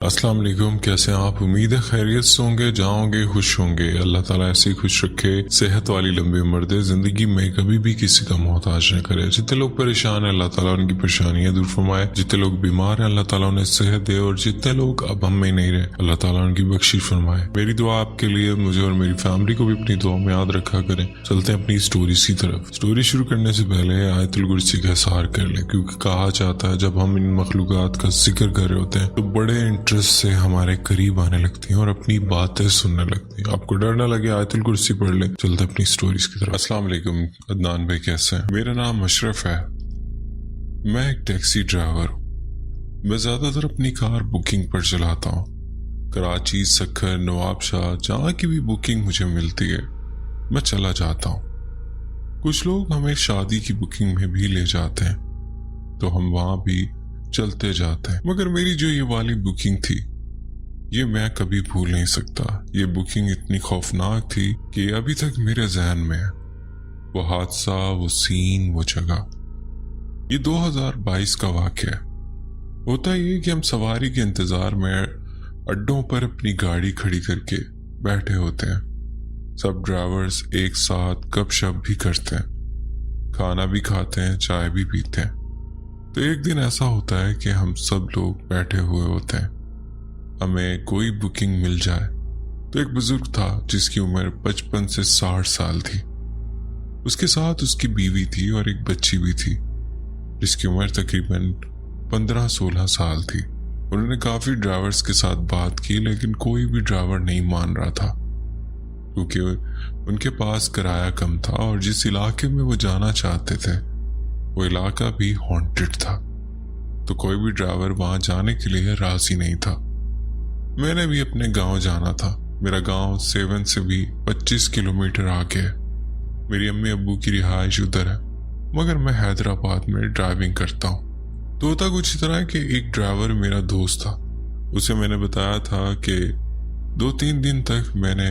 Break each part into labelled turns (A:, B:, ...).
A: अस्सलाम वालेकुम। कैसे हैं आप? उम्मीद है खैरियत से होंगे, जाओगे खुश होंगे। अल्लाह ताला ऐसी खुश रखे, सेहत वाली लंबी उम्र दे, जिंदगी में कभी भी किसी का मोहताज न करे। जितने लोग परेशान हैं अल्लाह ताला उनकी परेशानियां दूर फरमाए, जितने लोग बीमार हैं अल्लाह ताला उन्हें सेहत दे, और जितने लोग अब हम में नहीं रहे अल्लाह ताला उनकी बख्शिश फरमाए। मेरी दुआ आपके लिए, मुझे और मेरी फैमिली को भी अपनी दुआ में याद रखा करें। चलते हैं अपनी स्टोरी की तरफ। स्टोरी शुरू करने से पहले आयतुल कुर्सी का इज़हार कर लें, क्योंकि कहा जाता है जब हम इन मखलूकात का जिक्र कर रहे होते हैं तो बड़े इंटरेस्ट से हमारे करीब आने लगती हैं और अपनी बातें सुनने लगती हैं। आपको डर ना लगे, आयतुल कुर्सी पढ़ ले। चलते अपनी स्टोरीज की तरफ। अस्सलाम वालेकुम अदनान भाई, कैसे हैं? मेरा नाम अशरफ है, मैं एक टैक्सी ड्राइवर हूँ। मैं ज्यादातर अपनी कार बुकिंग पर चलाता हूँ। कराची, सक्खर, नवाबशाह, जहाँ की भी बुकिंग मुझे मिलती है मैं चला जाता हूँ। कुछ लोग हमें शादी की बुकिंग में भी ले जाते हैं तो हम वहां भी चलते जाते हैं। मगर मेरी जो ये वाली बुकिंग थी ये मैं कभी भूल नहीं सकता। ये बुकिंग इतनी खौफनाक थी कि अभी तक मेरे जहन में है। वो हादसा, वो सीन, वो जगह। ये 2022 का वाक़या है। होता ये कि हम सवारी के इंतजार में अड्डों पर अपनी गाड़ी खड़ी करके बैठे होते हैं। सब ड्राइवर्स एक साथ गपशप भी करते हैं, खाना भी खाते हैं, चाय भी पीते हैं। तो एक दिन ऐसा होता है कि हम सब लोग बैठे हुए होते हैं, हमें कोई बुकिंग मिल जाए। तो एक बुजुर्ग था जिसकी उम्र 55 से 60 साल थी। उसके साथ उसकी बीवी थी और एक बच्ची भी थी जिसकी उम्र तकरीबन 15-16 साल थी। उन्होंने काफी ड्राइवर्स के साथ बात की, लेकिन कोई भी ड्राइवर नहीं मान रहा था क्योंकि उनके पास किराया कम था और जिस इलाके में वो जाना चाहते थे वो इलाका भी हॉन्टेड था। तो कोई भी ड्राइवर वहां जाने के लिए राजी नहीं था। मैंने भी अपने गांव जाना था। मेरा गांव सेवन से भी 25 किलोमीटर आगे है। मेरी अम्मी अब्बू की रिहाइश उधर है, मगर मैं हैदराबाद में ड्राइविंग करता हूँ। तो होता कुछ तरह कि एक ड्राइवर मेरा दोस्त था। उसे मैंने बताया था कि 2-3 दिन तक मैंने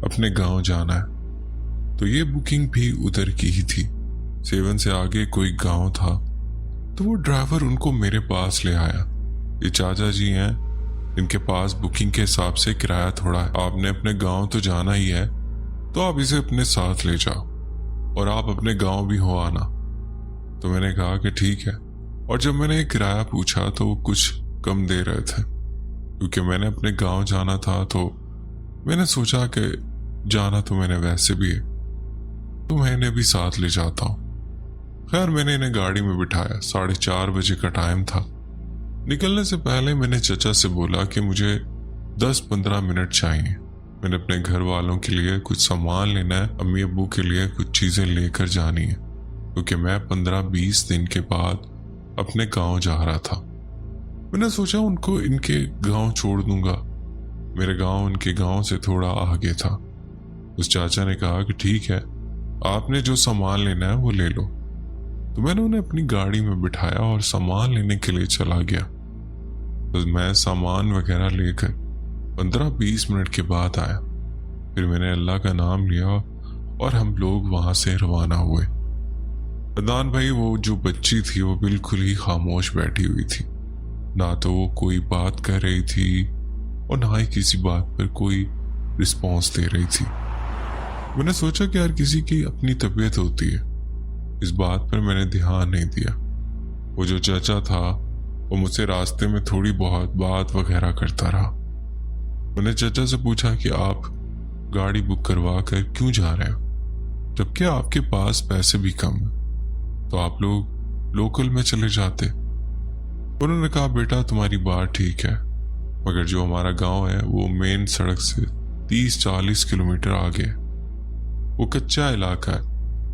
A: अपने गांव जाना है। तो ये बुकिंग भी उधर की ही थी। सेवन से आगे कोई गांव था। तो वो ड्राइवर उनको मेरे पास ले आया। ये चाचा जी हैं, इनके पास बुकिंग के हिसाब से किराया थोड़ा है। आपने अपने गांव तो जाना ही है तो आप इसे अपने साथ ले जाओ और आप अपने गांव भी हो आना। तो मैंने कहा कि ठीक है। और जब मैंने किराया पूछा तो वो कुछ कम दे रहे थे। क्योंकि मैंने अपने गांव जाना था तो मैंने सोचा कि जाना तो मैंने वैसे भी है तो मैं इन्हें भी साथ ले जाता हूँ। खैर मैंने इन्हें गाड़ी में बिठाया। 4:30 बजे का टाइम था। निकलने से पहले मैंने चचा से बोला कि मुझे 10-15 मिनट चाहिए। मैंने अपने घर वालों के लिए कुछ सामान लेना है, अम्मी अब्बू के लिए कुछ चीजें लेकर जानी है, क्योंकि मैं 15-20 दिन के बाद अपने गांव जा रहा था। मैंने सोचा उनको इनके गांव छोड़ दूंगा। मेरे गांव उनके गांव से थोड़ा आगे था। उस चाचा ने कहा कि ठीक है, आपने जो सामान लेना है वो ले लो। तो मैंने उन्हें अपनी गाड़ी में बिठाया और सामान लेने के लिए चला गया। तो मैं सामान वगैरह लेकर 15-20 मिनट के बाद आया। फिर मैंने अल्लाह का नाम लिया और हम लोग वहां से रवाना हुए। अदनान भाई, वो जो बच्ची थी वो बिल्कुल ही खामोश बैठी हुई थी। ना तो वो कोई बात कर रही थी और ना ही किसी बात पर कोई रिस्पॉन्स दे रही थी। मैंने सोचा कि हर किसी की अपनी तबीयत होती है, इस बात पर मैंने ध्यान नहीं दिया। वो जो चाचा था वो मुझसे रास्ते में थोड़ी बहुत बात वगैरह करता रहा। मैंने चाचा से पूछा कि आप गाड़ी बुक करवा कर क्यों जा रहे हो, जबकि आपके पास पैसे भी कम है, तो आप लोग लोकल में चले जाते। उन्होंने कहा बेटा तुम्हारी बात ठीक है, मगर जो हमारा गांव है वो मेन सड़क से 30-40 किलोमीटर आगे है। वो कच्चा इलाका है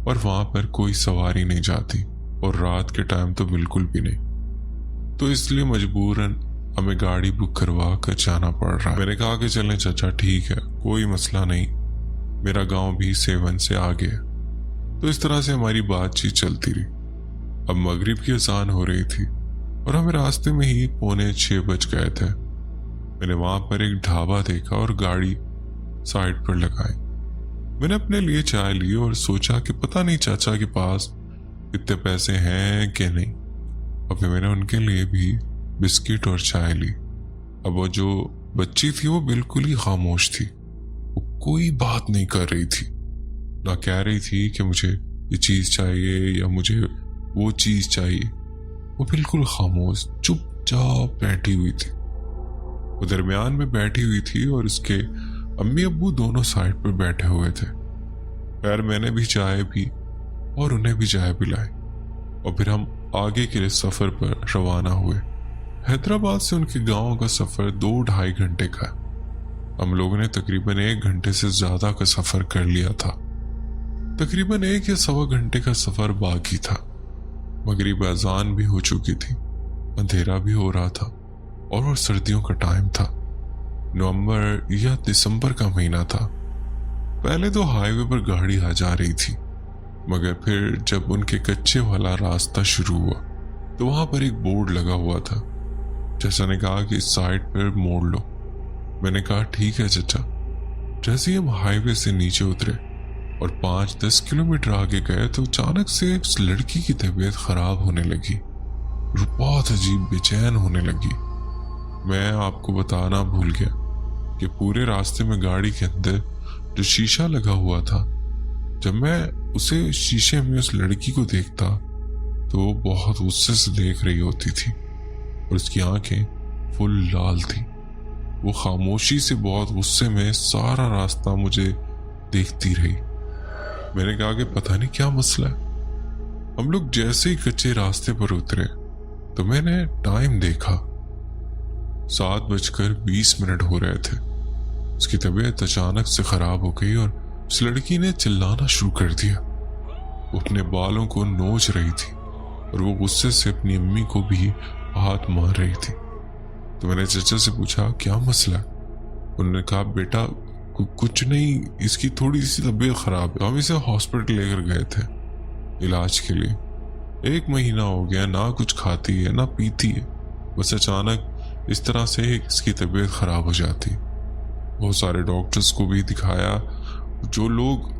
A: और वहां पर कोई सवारी नहीं जाती और रात के टाइम तो बिल्कुल भी नहीं। तो इसलिए मजबूरन हमें गाड़ी बुक करवा कर जाना पड़ रहा है। मैंने कहा कि चलें चाचा, ठीक है, कोई मसला नहीं, मेरा गांव भी सेवन से आगे है। तो इस तरह से हमारी बातचीत चलती रही। अब मगरिब की अजान हो रही थी और हमें रास्ते में ही 5:45 बज गए थे। मैंने वहां पर एक ढाबा देखा और गाड़ी साइड पर लगाई। मैंने अपने लिए चाय ली और सोचा कि पता नहीं चाचा के पास इतने पैसे हैं कि नहीं। और फिर मैंने उनके लिए भी बिस्किट और चाय ली। اب وہ جو بچی تھی وہ بالکل ہی خاموش تھی، وہ کوئی بات نہیں کر رہی تھی، نہ کہہ رہی تھی کہ مجھے یہ چیز چاہیے یا مجھے وہ چیز چاہیے۔ وہ بالکل خاموش چپ چاپ بیٹھی ہوئی تھی۔ وہ درمیان میں بیٹھی ہوئی تھی اور اس کے امی ابو دونوں سائڈ پر بیٹھے ہوئے تھے۔ خیر میں نے بھی چائے پی اور انہیں بھی چائے پلائی اور پھر ہم آگے کے لیے سفر پر روانہ ہوئے۔ حیدرآباد سے ان کے گاؤں کا سفر 2-2.5 گھنٹے کا ہے۔ ہم لوگوں نے تقریباً 1 گھنٹے سے زیادہ کا سفر کر لیا تھا۔ تقریباً 1 یا 1.25 گھنٹے کا سفر باقی تھا۔ مغرب اذان بھی ہو چکی تھی، اندھیرا بھی ہو رہا تھا اور وہ سردیوں کا ٹائم تھا، نومبر یا دسمبر کا مہینہ تھا۔ پہلے تو ہائی وے پر گاڑی آ جا رہی تھی، مگر پھر جب ان کے کچے والا راستہ شروع ہوا تو وہاں پر ایک بورڈ لگا ہوا تھا۔ چچا نے کہا کہ اس سائڈ پر موڑ لو۔ میں نے کہا ٹھیک ہے چچا۔ جیسے ہم ہائی وے سے نیچے اترے اور 5-10 کلومیٹر آگے گئے تو اچانک سے اس لڑکی کی طبیعت خراب ہونے لگی، وہ بہت عجیب بے چین ہونے لگی۔ میں آپ کو بتانا بھول گیا کہ پورے راستے میں گاڑی کے اندر جو شیشہ لگا ہوا تھا، جب میں اسے شیشے میں اس لڑکی کو دیکھتا تو وہ بہت غصے سے دیکھ رہی ہوتی تھی اور اس کی آنکھیں فل لال تھی۔ وہ خاموشی سے بہت غصے میں سارا راستہ مجھے دیکھتی رہی۔ میں نے کہا کہ پتہ نہیں کیا مسئلہ ہے۔ ہم لوگ جیسے ہی کچے راستے پر اترے تو میں نے ٹائم دیکھا، 7:20 ہو رہے تھے۔ اس کی طبیعت اچانک سے خراب ہو گئی اور اس لڑکی نے چلانا شروع کر دیا۔ وہ اپنے بالوں کو نوچ رہی تھی اور وہ غصے سے اپنی امی کو بھی ہاتھ مار رہی تھی۔ تو میں نے چچا سے پوچھا کیا مسئلہ ہے؟ انہوں نے کہا بیٹا کچھ نہیں، اس کی تھوڑی سی طبیعت خراب ہے، ہم اسے ہاسپٹل لے کر گئے تھے علاج کے لیے۔ 1 مہینہ ہو گیا، نہ کچھ کھاتی ہے نہ پیتی ہے، بس اچانک اس طرح سے اس کی طبیعت خراب ہو جاتی۔ بہت سارے ڈاکٹرز کو بھی دکھایا، جو لوگ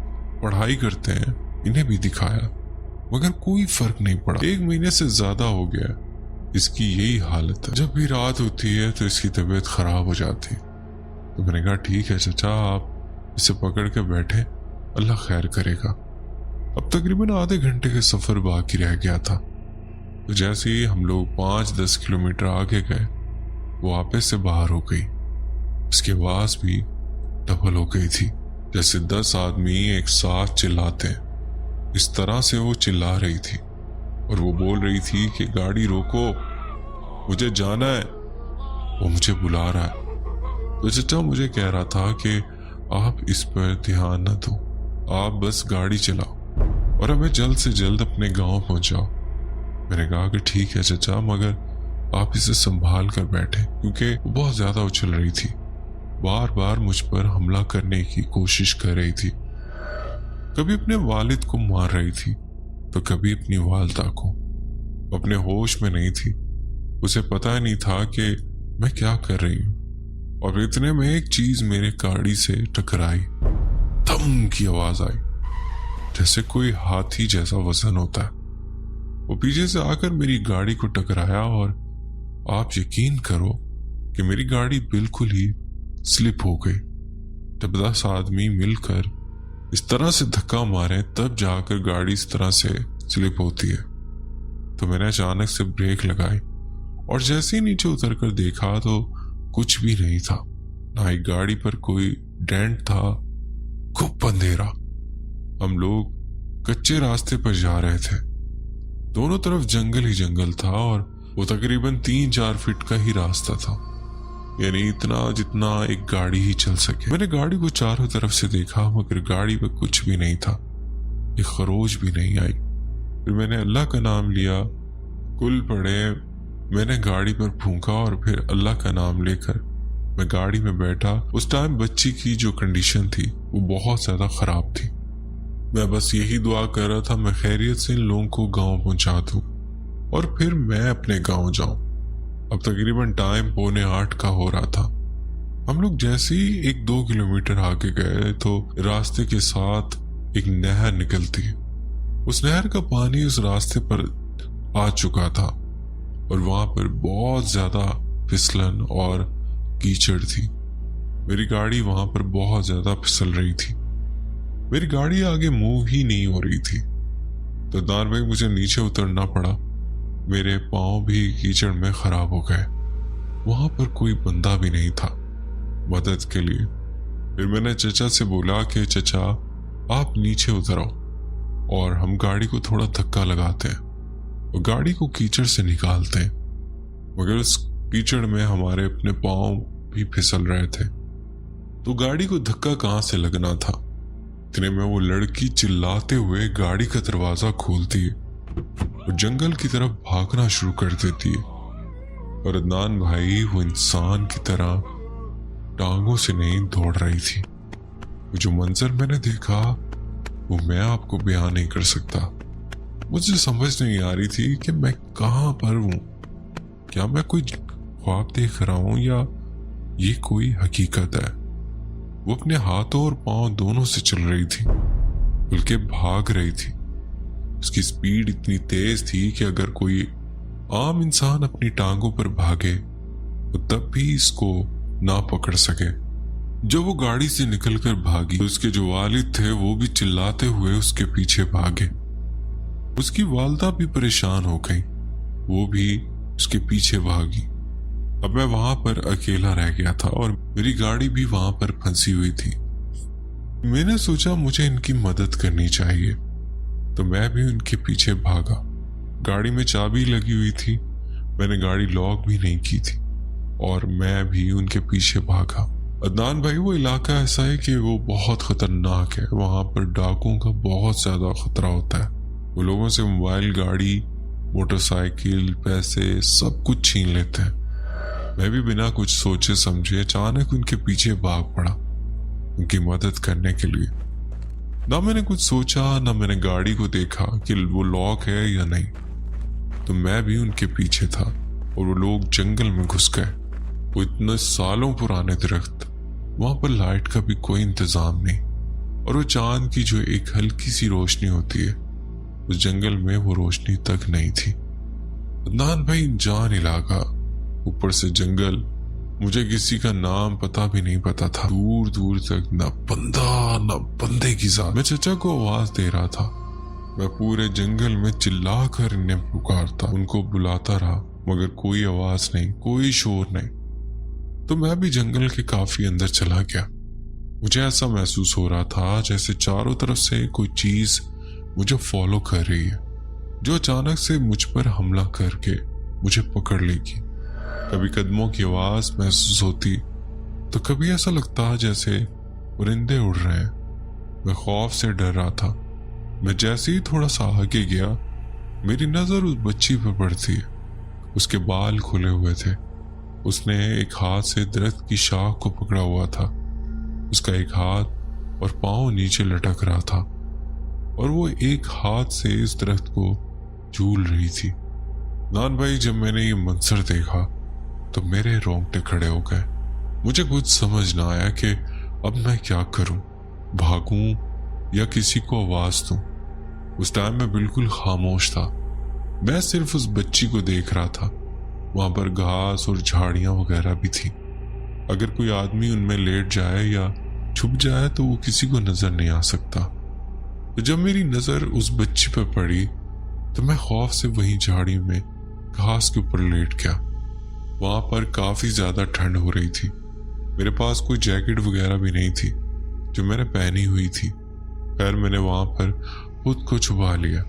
A: پڑھائی کرتے ہیں انہیں بھی دکھایا، مگر کوئی فرق نہیں پڑا۔ 1 مہینے سے زیادہ ہو گیا اس کی یہی حالت ہے، جب بھی رات ہوتی ہے تو اس کی طبیعت خراب ہو جاتی۔ تو میں نے کہا ٹھیک ہے چچا، آپ اسے پکڑ کے بیٹھے، اللہ خیر کرے گا۔ اب تقریباً آدھے گھنٹے کا سفر باقی رہ گیا تھا۔ تو جیسے ہی ہم لوگ 5-10 کلومیٹر آگے گئے وہ آپے سے باہر ہو گئی۔ اس کی آواز بھی ڈبل ہو گئی تھی، جیسے 10 آدمی ایک ساتھ چلاتے ہیں، اس طرح سے وہ چلا رہی تھی اور وہ بول رہی تھی کہ گاڑی روکو، مجھے جانا ہے، وہ مجھے بلا رہا ہے۔ تو چچا مجھے کہہ رہا تھا کہ آپ اس پر دھیان نہ دو، آپ بس گاڑی چلاؤ اور ہمیں جلد سے جلد اپنے گاؤں پہنچاؤ۔ میں نے کہا کہ ٹھیک ہے چچا، مگر آپ اسے سنبھال کر بیٹھے، کیونکہ وہ بہت زیادہ اچھل رہی تھی، بار بار مجھ پر حملہ کرنے کی کوشش کر رہی تھی، کبھی اپنے والد کو مار رہی تھی تو کبھی اپنی والدہ کو۔ اپنے ہوش میں نہیں تھی، اسے پتہ ہی نہیں تھا کہ میں کیا کر رہی ہوں۔ اور اتنے میں ایک چیز میرے گاڑی سے ٹکرائی، دھم کی آواز آئی، جیسے کوئی ہاتھی جیسا وزن ہوتا ہے۔ وہ پیچھے سے آ کر میری گاڑی کو ٹکرایا اور آپ یقین کرو کہ میری گاڑی بالکل ہی سلپ ہو گئی۔ جب 10 آدمی مل کر اس طرح سے دھکا مارے تب جا کر گاڑی اس طرح سے سلپ ہوتی ہے۔ تو میں نے اچانک سے بریک لگائی اور جیسے ہی نیچے اتر کر دیکھا تو کچھ بھی نہیں تھا، نہ ایک گاڑی پر کوئی ڈینٹ تھا، خوب اندھیرا۔ ہم لوگ کچے راستے پر جا رہے تھے، دونوں طرف جنگل ہی جنگل تھا اور وہ تقریباً 3-4 فٹ کا ہی راستہ تھا، یعنی اتنا جتنا ایک گاڑی ہی چل سکے۔ میں نے گاڑی کو چاروں طرف سے دیکھا مگر گاڑی پہ کچھ بھی نہیں تھا، ایک خروش بھی نہیں آئی۔ پھر میں نے اللہ کا نام لیا، کل پڑے، میں نے گاڑی پر پھونکا اور پھر اللہ کا نام لے کر میں گاڑی میں بیٹھا۔ اس ٹائم بچی کی جو کنڈیشن تھی وہ بہت زیادہ خراب تھی۔ میں بس یہی دعا کر رہا تھا میں خیریت سے ان لوگوں کو گاؤں پہنچا دوں اور پھر میں اپنے گاؤں جاؤں۔ اب تقریباً ٹائم 7:45 کا ہو رہا تھا۔ ہم لوگ جیسے ہی 1-2 کلومیٹر آگے گئے تو راستے کے ساتھ ایک نہر نکلتی ہے۔ اس نہر کا پانی اس راستے پر آ چکا تھا اور وہاں پر بہت زیادہ پھسلن اور कीचड़ थी। मेरी गाड़ी वहां पर बहुत ज्यादा फिसल रही थी। मेरी गाड़ी आगे मूव ही नहीं हो रही थी। तो अदनान भाई मुझे नीचे उतरना पड़ा। मेरे पाँव भी कीचड़ में खराब हो गए। वहां पर कोई बंदा भी नहीं था मदद के लिए। फिर मैंने चचा से बोला कि चचा आप नीचे उतर आओ और हम गाड़ी को थोड़ा धक्का लगाते हैं और गाड़ी को कीचड़ से निकालते हैं। मगर उस कीचड़ में हमारे अपने पाँव भी फिसल रहे थे, तो गाड़ी को धक्का कहाँ से लगना था। इतने में वो लड़की चिल्लाते हुए गाड़ी का दरवाजा खोलती है और जंगल की तरफ भागना शुरू कर देती है। और अदनान भाई वो इंसान की तरह टांगों से नहीं दौड़ रही थी। वो जो मंजर मैंने देखा वो मैं आपको बयान नहीं कर सकता। मुझे समझ नहीं आ रही थी कि मैं कहाँ पर हूँ। क्या मैं कोई ख्वाब देख रहा हूँ या ये कोई हकीकत है। वो अपने हाथों और पांव दोनों से चल रही थी, बल्कि भाग रही थी। उसकी स्पीड इतनी तेज थी कि अगर कोई आम इंसान अपनी टांगों पर भागे तो तब भी इसको ना पकड़ सके। जब वो गाड़ी से निकलकर भागी तो उसके जो वालिद थे वो भी चिल्लाते हुए उसके पीछे भागे। उसकी वालदा भी परेशान हो गई, वो भी उसके पीछे भागी। अब मैं वहां पर अकेला रह गया था और मेरी गाड़ी भी वहां पर फंसी हुई थी। मैंने सोचा मुझे इनकी मदद करनी चाहिए, तो मैं भी उनके पीछे भागा। गाड़ी में चाबी लगी हुई थी, मैंने गाड़ी लॉक भी नहीं की थी और मैं भी उनके पीछे भागा। अदनान भाई वो इलाका ऐसा है कि वो बहुत खतरनाक है। वहां पर डाकुओं का बहुत ज्यादा खतरा होता है। वो लोगों से मोबाइल, गाड़ी, मोटरसाइकिल, पैसे सब कुछ छीन लेते हैं। मैं भी बिना कुछ सोचे समझे अचानक उनके पीछे भाग पड़ा उनकी मदद करने के लिए। ना मैंने कुछ सोचा, ना मैंने गाड़ी को देखा कि वो लॉक है या नहीं। तो मैं भी उनके पीछे था और वो लोग जंगल में घुस गए। वो इतने सालों पुराने दरख्त, वहां पर लाइट का भी कोई इंतजाम नहीं और वो चांद की जो एक हल्की सी रोशनी होती है उस जंगल में वो रोशनी तक नहीं थी। अदनान भाई जान इलाका, ऊपर से जंगल, मुझे किसी का नाम पता भी नहीं पता था। दूर दूर तक ना बंदा ना बंदे की जात। मैं चचा को आवाज दे रहा था। मैं पूरे जंगल में चिल्ला कर इन्हें पुकारता, उनको बुलाता रहा, मगर कोई आवाज नहीं, कोई शोर नहीं। तो मैं भी जंगल के काफी अंदर चला गया। मुझे ऐसा महसूस हो रहा था जैसे चारों तरफ से कोई चीज मुझे फॉलो कर रही है, जो अचानक से मुझ पर हमला करके मुझे पकड़ लेगी। कभी कदमों की आवाज महसूस होती तो कभी ऐसा लगता जैसे परिंदे उड़ रहे हैं। मैं खौफ से डर रहा था। मैं जैसे ही थोड़ा सा आगे गया मेरी नजर उस बच्ची पर पड़ती है। उसके बाल खुले हुए थे। उसने एक हाथ से दरख्त की शाख को पकड़ा हुआ था। उसका एक हाथ और पांव नीचे लटक रहा था और वो एक हाथ से इस दरख्त को झूल रही थी। नान भाई जब मैंने ये मंजर देखा तो मेरे रोंगटे खड़े हो गए। मुझे कुछ समझ ना आया कि अब मैं क्या करूं, भागूं या किसी को आवाज दूं। उस टाइम मैं बिल्कुल खामोश था। मैं सिर्फ उस बच्ची को देख रहा था। वहां पर घास और झाड़ियां वगैरह भी थी। अगर कोई आदमी उनमें लेट जाए या छुप जाए तो वो किसी को नजर नहीं आ सकता। तो जब मेरी नजर उस बच्ची पर पड़ी तो मैं खौफ से वहीं झाड़ी में घास के ऊपर लेट गया। वहां पर काफी ज्यादा ठंड हो रही थी। मेरे पास कोई जैकेट वगैरह भी नहीं थी जो मैंने पहनी हुई थी। खैर मैंने वहां पर खुद को छुपा लिया।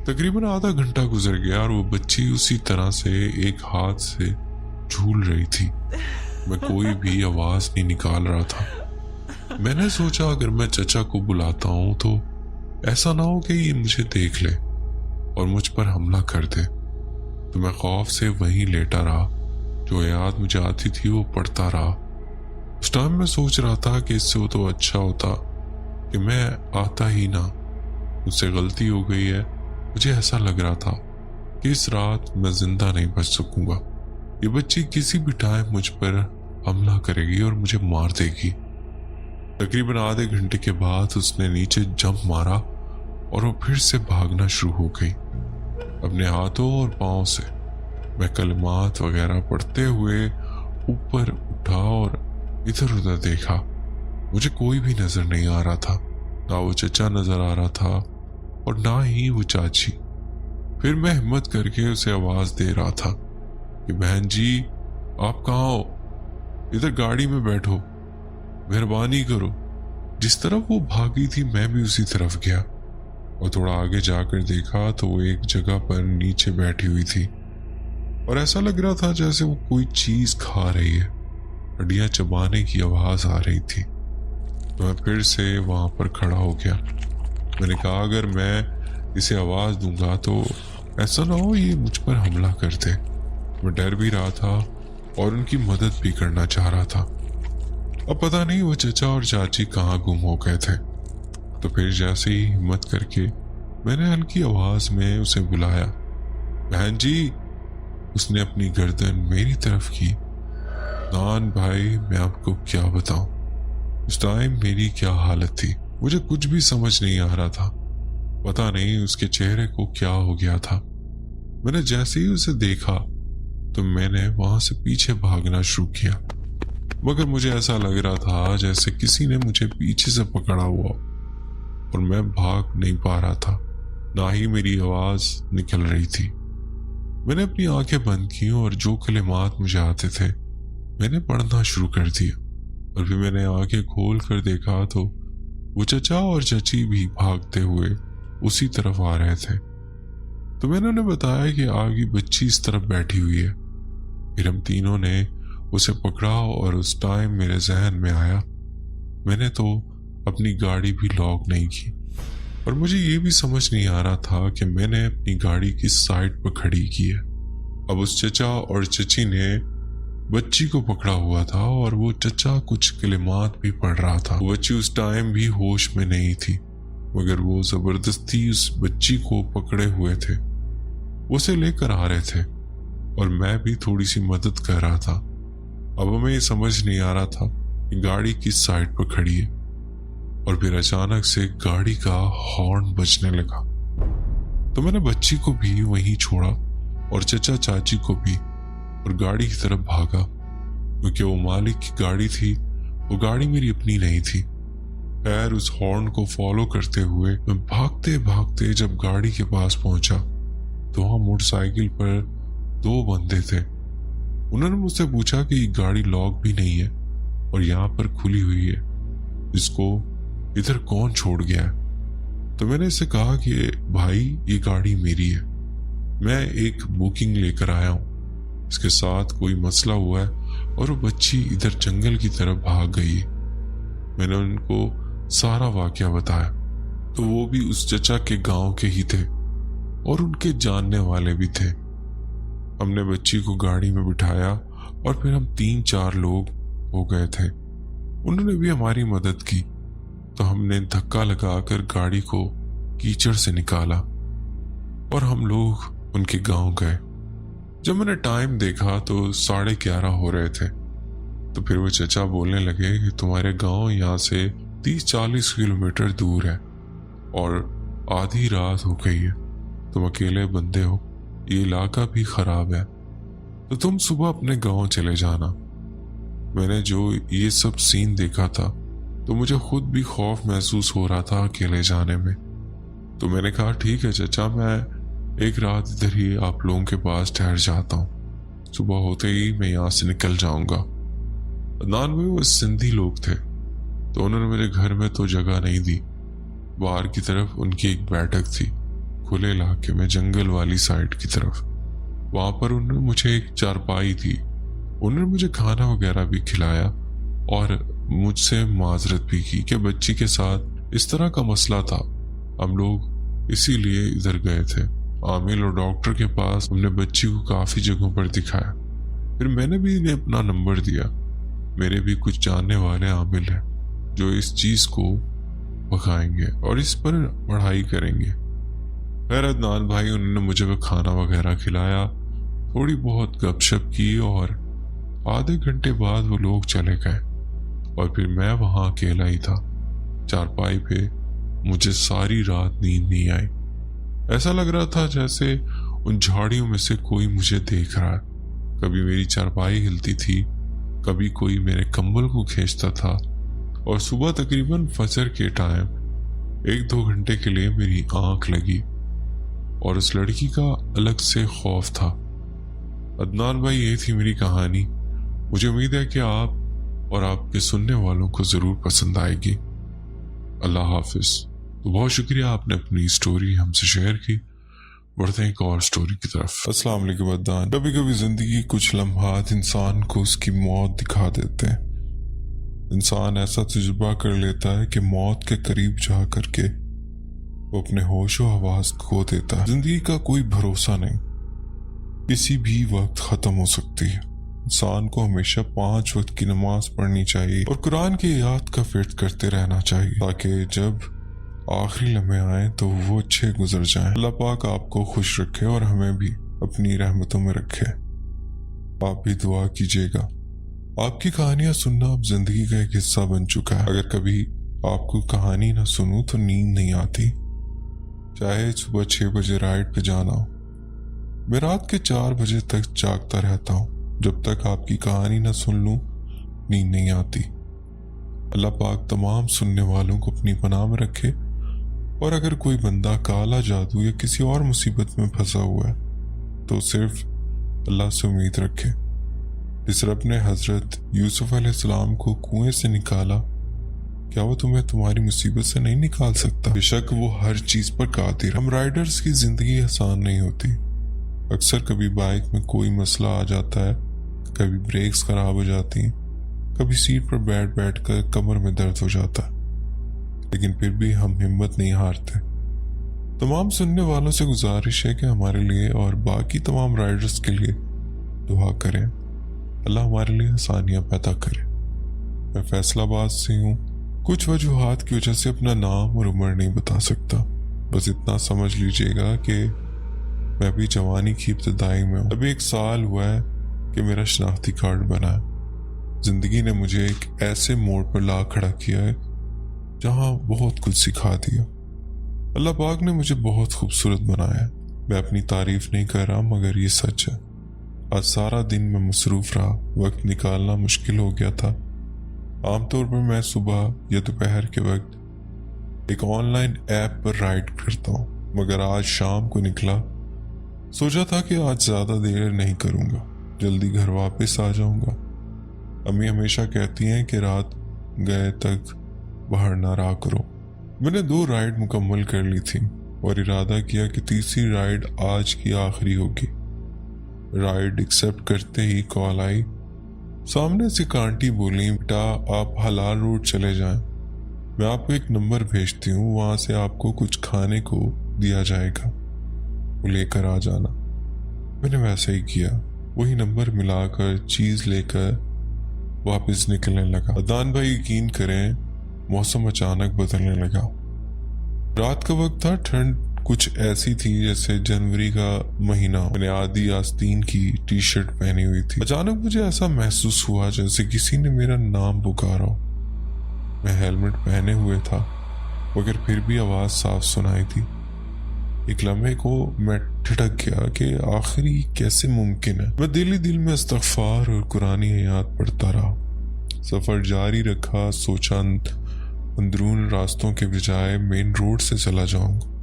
A: तकरीबन आधा घंटा गुजर गया और वो बच्ची उसी तरह से एक हाथ से झूल रही थी। मैं कोई भी आवाज नहीं निकाल रहा था। मैंने सोचा अगर मैं चचा को बुलाता हूं तो ऐसा ना हो कि ये मुझे देख ले और मुझ पर हमला कर दे। तो मैं खौफ से वहीं लेटा रहा। जो याद मुझे आती थी वो पढ़ता रहा। उस टाइम मैं सोच रहा था कि इससे तो अच्छा होता कि मैं आता ही ना। मुझसे गलती हो गई है। मुझे ऐसा लग रहा था कि इस रात मैं जिंदा नहीं बच सकूंगा। ये बच्ची किसी भी टाइम मुझ पर हमला करेगी और मुझे मार देगी। तकरीबन आधे घंटे के बाद उसने नीचे जंप मारा और वो फिर से भागना शुरू हो गई। अपने हाथों और पांव से मैं कलमात वगैरह पढ़ते हुए ऊपर उठा और इधर उधर देखा। मुझे कोई भी नजर नहीं आ रहा था, ना वो चचा नजर आ रहा था और ना ही वो चाची। फिर मैं हिम्मत करके उसे आवाज दे रहा था कि बहन जी आप कहाँ हो, इधर गाड़ी में बैठो, मेहरबानी करो। जिस तरफ वो भागी थी मैं भी उसी तरफ गया और थोड़ा आगे जाकर देखा तो वो एक जगह पर नीचे बैठी हुई थी और ऐसा लग रहा था जैसे वो कोई चीज खा रही है। हड्डियां चबाने की आवाज आ रही थी। तो मैं फिर से वहां पर खड़ा हो गया। मैंने कहा अगर मैं इसे आवाज दूंगा तो ऐसा ना हो ये मुझ पर हमला कर दे। मैं डर भी रहा था और उनकी मदद भी करना चाह रहा था। अब पता नहीं वो चचा और चाची कहाँ गुम हो गए थे। तो फिर जैसे ही हिम्मत करके मैंने हल्की आवाज में उसे बुलाया, बहन जी। उसने अपनी गर्दन मेरी तरफ की। नान भाई मैं आपको क्या बताऊं, उस टाइम मेरी क्या हालत थी, मुझे कुछ भी समझ नहीं आ रहा था। पता नहीं उसके चेहरे को क्या हो गया था। मैंने जैसे ही उसे देखा तो मैंने वहां से पीछे भागना शुरू किया, मगर मुझे ऐसा लग रहा था जैसे किसी ने मुझे पीछे से पकड़ा हुआ और मैं भाग नहीं पा रहा था, ना ही मेरी आवाज निकल रही थी। मैंने अपनी आंखें बंद की और जो कलिमात मुझे आते थे मैंने पढ़ना शुरू कर दिया। और फिर मैंने आंखें खोल कर देखा तो वो चचा और चची भी भागते हुए उसी तरफ आ रहे थे। तो मैंने उन्हें बताया कि आगे बच्ची इस तरफ बैठी हुई है। फिर हम तीनों ने उसे पकड़ा और उस टाइम मेरे जहन में आया मैंने तो अपनी गाड़ी भी लॉक नहीं की और मुझे ये भी समझ नहीं आ रहा था कि मैंने अपनी गाड़ी किस साइड पर खड़ी की है। अब उस चचा और चची ने बच्ची को पकड़ा हुआ था और वो चचा कुछ कलिमात भी पढ़ रहा था। बच्ची उस टाइम भी होश में नहीं थी, मगर वो जबरदस्ती उस बच्ची को पकड़े हुए थे, उसे लेकर आ रहे थे और मैं भी थोड़ी सी मदद कर रहा था। अब हमें ये समझ नहीं आ रहा था कि गाड़ी किस साइड पर खड़ी है। और फिर अचानक से गाड़ी का हॉर्न बजने लगा। तो मैंने बच्ची को भी वहीं छोड़ा और चचा चाची को भी और गाड़ी की तरफ भागा, क्योंकि वो मालिक की गाड़ी थी, वो गाड़ी मेरी अपनी नहीं थी। खैर उस हॉर्न को फॉलो करते हुए मैं भागते भागते जब गाड़ी के पास पहुंचा तो वहां मोटरसाइकिल पर 2 बंदे थे। उन्होंने मुझसे पूछा कि गाड़ी लॉक भी नहीं है और यहाँ पर खुली हुई है, इसको इधर कौन छोड़ गया है। तो मैंने इससे कहा कि भाई ये गाड़ी मेरी है, मैं एक बुकिंग लेकर आया हूँ, इसके साथ कोई मसला हुआ है और वो बच्ची इधर जंगल की तरफ भाग गई। मैंने उनको सारा वाकया बताया तो वो भी उस चचा के गांव के ही थे और उनके जानने वाले भी थे। हमने बच्ची को गाड़ी में बिठाया और फिर हम 3-4 लोग हो गए थे। उन्होंने भी हमारी मदद की तो हमने धक्का लगाकर गाड़ी को कीचड़ से निकाला और हम लोग उनके गांव गए। जब मैंने टाइम देखा तो 11:30 हो रहे थे। तो फिर वो चचा बोलने लगे कि तुम्हारे गांव यहाँ से 30-40 किलोमीटर दूर है और आधी रात हो गई है, तुम अकेले बंदे हो, ये इलाका भी खराब है, तो तुम सुबह अपने गांव चले जाना। मैंने जो ये सब सीन देखा था तो मुझे खुद भी खौफ महसूस हो रहा था अकेले जाने में। तो मैंने कहा ठीक है चचा, मैं एक रात इधर ही आप लोगों के पास ठहर जाता हूँ, सुबह होते ही मैं यहाँ से निकल जाऊंगा। अदनान में वो सिंधी लोग थे तो उन्होंने मेरे घर में तो जगह नहीं दी। बाहर की तरफ उनकी एक बैठक थी, खुले इलाके में जंगल वाली साइड की तरफ। वहां पर उन्होंने मुझे एक चारपाई दी, उन्होंने मुझे खाना वगैरह भी खिलाया और मुझसे माजरत भी की कि बच्ची के साथ इस तरह का मसला था, हम लोग इसीलिए इधर गए थे। आमिल और डॉक्टर के पास हमने बच्ची को काफी जगहों पर दिखाया। फिर मैंने भी इन्हें अपना नंबर दिया। मेरे भी कुछ जानने वाले आमिल हैं जो इस चीज को पकाएंगे और इस पर पढ़ाई करेंगे। खैर अदनान भाई उन्होंने मुझे वो खाना वगैरह खिलाया, थोड़ी बहुत गपशप की और आधे घंटे बाद वो लोग चले गए और फिर मैं वहां अकेला ही था। चारपाई पे मुझे सारी रात नींद नहीं आई। ऐसा लग रहा था जैसे उन झाड़ियों में से कोई मुझे देख रहा है। कभी मेरी चारपाई हिलती थी, کبھی کوئی میرے کمبل کو کھینچتا تھا، اور صبح تقریباً فجر کے ٹائم 1-2 گھنٹے کے لیے میری آنکھ لگی اور اس لڑکی کا الگ سے خوف تھا۔ عدنان بھائی، یہ تھی میری کہانی۔ مجھے امید ہے کہ آپ اور آپ کے سننے والوں کو ضرور پسند آئے گی۔ اللہ حافظ۔ تو بہت شکریہ، آپ نے اپنی سٹوری ہم سے شیئر کی۔ بڑھتے ہیں ایک اور سٹوری کی طرف۔ السلام علیکم عدنان۔ کبھی کبھی زندگی کچھ لمحات انسان کو اس کی موت دکھا دیتے ہیں۔ انسان ایسا تجربہ کر لیتا ہے کہ موت کے قریب جا کر کے وہ اپنے ہوش و حواس کھو دیتا ہے۔ زندگی کا کوئی بھروسہ نہیں، کسی بھی وقت ختم ہو سکتی ہے۔ انسان کو ہمیشہ 5 وقت کی نماز پڑھنی چاہیے اور قرآن کی آیات کا ورد کرتے رہنا چاہیے، تاکہ جب آخری لمحے آئیں تو وہ اچھے گزر جائیں۔ اللہ پاک آپ کو خوش رکھے اور ہمیں بھی اپنی رحمتوں میں رکھے۔ آپ بھی دعا کیجیے گا۔ آپ کی کہانیاں سننا اب زندگی کا ایک حصہ بن چکا ہے۔ اگر کبھی آپ کو کہانی نہ سنوں تو نیند نہیں آتی، چاہے صبح 6 بجے رائڈ پہ جانا ہو۔ میں رات کے 4 بجے تک جاگتا رہتا ہوں، جب تک آپ کی کہانی نہ سن لوں نیند نہیں آتی۔ اللہ پاک تمام سننے والوں کو اپنی پناہ میں رکھے، اور اگر کوئی بندہ کالا جادو یا کسی اور مصیبت میں پھنسا ہوا ہے تو صرف اللہ سے امید رکھے۔ جس رب نے حضرت یوسف علیہ السلام کو کنویں سے نکالا، کیا وہ تمہیں تمہاری مصیبت سے نہیں نکال سکتا؟ بے شک وہ ہر چیز پر قادر۔ ہم رائڈرز کی زندگی آسان نہیں ہوتی۔ اکثر کبھی بائک میں کوئی مسئلہ آ جاتا ہے، کبھی بریکس خراب ہو جاتی ہیں، کبھی سیٹ پر بیٹھ کر کمر میں درد ہو جاتا ہے، لیکن پھر بھی ہم ہمت نہیں ہارتے۔ تمام سننے والوں سے گزارش ہے کہ ہمارے لیے اور باقی تمام رائڈرز کے لیے دعا کریں، اللہ ہمارے لیے آسانیاں پیدا کرے۔ میں فیصل آباد سے ہوں، کچھ وجوہات کی وجہ سے اپنا نام اور عمر نہیں بتا سکتا، بس اتنا سمجھ لیجئے گا کہ میں ابھی جوانی کی ابتدائی میں ہوں۔ ابھی 1 سال ہوا ہے کہ میرا شناختی کارڈ بنا ہے۔ زندگی نے مجھے ایک ایسے موڑ پر لا کھڑا کیا ہے جہاں بہت کچھ سکھا دیا۔ اللہ پاک نے مجھے بہت خوبصورت بنایا ہے۔ میں اپنی تعریف نہیں کر رہا، مگر یہ سچ ہے۔ آج سارا دن میں مصروف رہا، وقت نکالنا مشکل ہو گیا تھا۔ عام طور پر میں صبح یا دوپہر کے وقت ایک on line app per ride کرتا ہوں، مگر آج شام کو نکلا۔ سوچا تھا کہ آج زیادہ دیر نہیں کروں گا، جلدی گھر واپس آ جاؤں گا۔ امی ہمیشہ کہتی ہیں کہ رات گئے تک باہر نہ رہا کرو۔ میں نے 2 رائڈ مکمل کر لی تھی اور ارادہ کیا کہ تیسری رائڈ آج کی آخری ہوگی۔ رائڈ ایکسپٹ کرتے ہی کال آئی۔ سامنے سے ایک آنٹی بولی، بیٹا آپ حلال روڈ چلے جائیں، میں آپ کو ایک نمبر بھیجتی ہوں، وہاں سے آپ کو کچھ کھانے کو دیا جائے گا، وہ لے کر آ جانا۔ میں نے ویسا ہی کیا، وہی نمبر ملا کر چیز لے کر واپس نکلنے لگا۔ عدنان بھائی یقین کریں، موسم اچانک بدلنے لگا۔ رات کا وقت تھا، ٹھنڈ کچھ ایسی تھی جیسے جنوری کا مہینہ۔ میں نے آدھی آستین کی ٹی شرٹ پہنی ہوئی تھی۔ اچانک مجھے ایسا محسوس ہوا جیسے کسی نے میرا نام پکارا ہو۔ میں ہیلمٹ پہنے ہوئے تھا، مگر پھر بھی آواز صاف سنائی تھی۔ ایک لمحے کو میں ٹھٹک گیا کہ آخر یہ کیسے ممکن ہے۔ میں دل میں استغفار اور قرآن آیات پڑھتا رہا۔ سفر جاری رکھا، سوچا اندرون راستوں کے بجائے مین روڈ سے چلا جاؤں گا،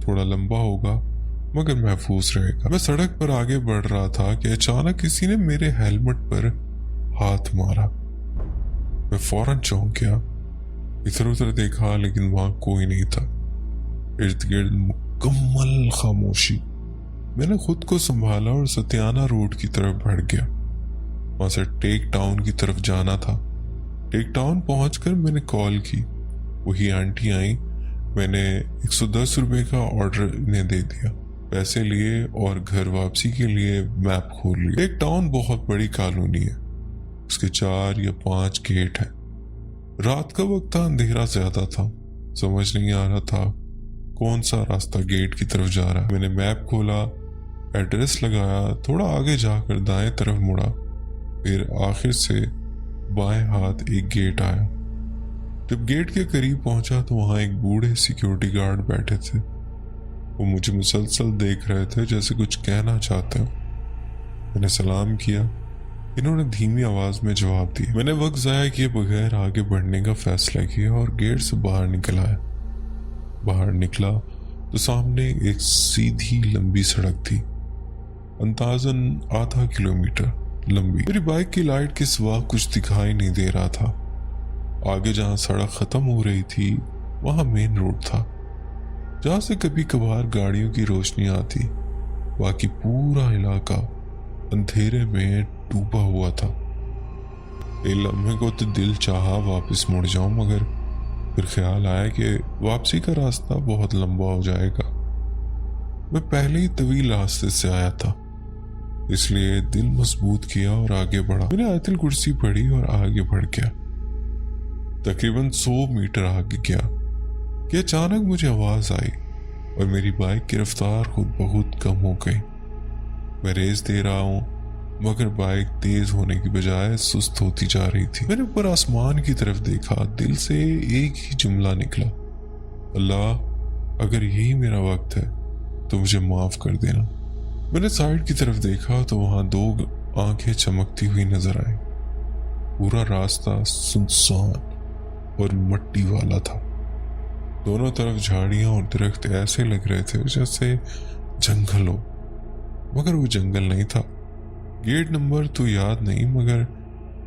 A: تھوڑا لمبا ہوگا مگر محفوظ رہے گا۔ میں سڑک پر آگے بڑھ رہا تھا کہ اچانک کسی نے میرے ہیلمٹ پر ہاتھ مارا۔ میں فوراً چونک گیا، ادھر ادھر دیکھا لیکن وہاں کوئی نہیں تھا۔ ارد گرد مکمل خاموشی۔ میں نے خود کو سنبھالا اور ستیانہ روڈ کی طرف بڑھ گیا۔ وہاں سے ٹیک ٹاؤن کی طرف جانا تھا۔ ٹیک ٹاؤن پہنچ کر میں نے کال کی، وہی آنٹی آئیں۔ میں نے 110 روپے کا آرڈر انہیں دے دیا، پیسے لیے اور گھر واپسی کے لیے میپ کھول لیا۔ ٹیک ٹاؤن بہت بڑی کالونی ہے، اس کے 4 یا 5 گیٹ ہیں۔ رات کا وقت تھا، اندھیرا زیادہ تھا، سمجھ نہیں آ رہا تھا کون سا راستہ گیٹ کی طرف جا رہا ہے۔ میں نے میپ کھولا، ایڈریس لگایا، تھوڑا آگے جا کر دائیں طرف مڑا، پھر آخر سے بائیں ہاتھ ایک گیٹ آیا۔ جب گیٹ کے قریب پہنچا تو وہاں ایک بوڑھے سیکیورٹی گارڈ بیٹھے تھے۔ وہ مجھے مسلسل دیکھ رہے تھے جیسے کچھ کہنا چاہتے ہو۔ میں نے سلام کیا، انہوں نے دھیمی آواز میں جواب دیا۔ میں نے وقت ضائع کیے بغیر آگے بڑھنے کا فیصلہ کیا اور گیٹ سے باہر نکل آیا۔ باہر نکلا تو سامنے ایک سیدھی لمبی سڑک تھی، اندازاً ½ کلومیٹر لمبی۔ میری بائک کی لائٹ کے سوا کچھ دکھائی نہیں دے رہا تھا۔ آگے جہاں سڑک ختم ہو رہی تھی وہاں مین روڈ تھا، جہاں سے کبھی کبھار گاڑیوں کی روشنی آتی۔ باقی پورا علاقہ اندھیرے میں ڈوبا ہوا تھا۔ ایک لمحے کو تو دل چاہا واپس مڑ جاؤں، مگر پھر خیال آیا کہ واپسی کا راستہ بہت لمبا ہو جائے گا۔ میں پہلے ہی طویل راستے سے آیا تھا، اس لیے دل مضبوط کیا اور آگے بڑھا۔ میں نے آیت الکرسی پڑھی اور آگے بڑھ گیا۔ تقریباً 100 میٹر آگے گیا کہ اچانک مجھے آواز آئی اور میری بائک کی رفتار خود بہت کم ہو گئی۔ میں ریس دے رہا ہوں مگر بائک تیز ہونے کی بجائے سست ہوتی جا رہی تھی۔ میں نے اوپر آسمان کی طرف دیکھا، دل سے ایک ہی جملہ نکلا، اللہ اگر یہی میرا وقت ہے تو مجھے معاف کر دینا۔ میں نے سائیڈ کی طرف دیکھا تو وہاں 2 آنکھیں چمکتی ہوئی نظر آئیں۔ پورا راستہ سنسان اور مٹی والا تھا، دونوں طرف جھاڑیاں اور درخت ایسے لگ رہے تھے جیسے جنگل ہو، مگر وہ جنگل نہیں تھا۔ گیٹ نمبر تو یاد نہیں مگر